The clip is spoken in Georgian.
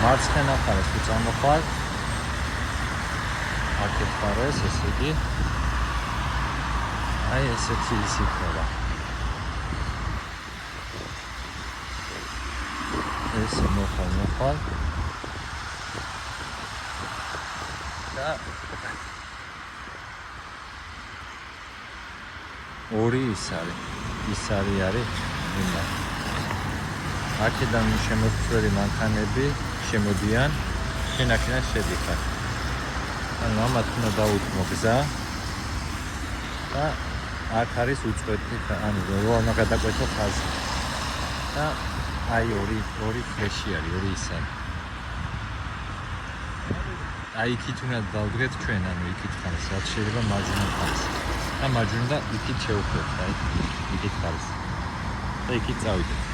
მარცხენა მხარეს თუ წამოხვალ აქეთ მხარეს ესე იგი აი ესეთი ის იქნება ეს მოხვალ და ორი ის არის იმა აქედან შემოწვერი მანქანები შემოდიან შენ აქედან შედიხარ ანუ ამათ უნდა დაუთმო გზა და აქ არის უწყვეტი ანუ რო უნდა გადაკვეთო ხაზი და აი ორი ფლეში არის ორი ის არის აი იქით უნდა დავდგეთ ჩვენ ანუ იქით ხარს რაც შეიძლება მარჯვენა მხარეს და მარჯვენა და იქით შევხვდეთ აი იქით ხარს და იქით წავიდეთ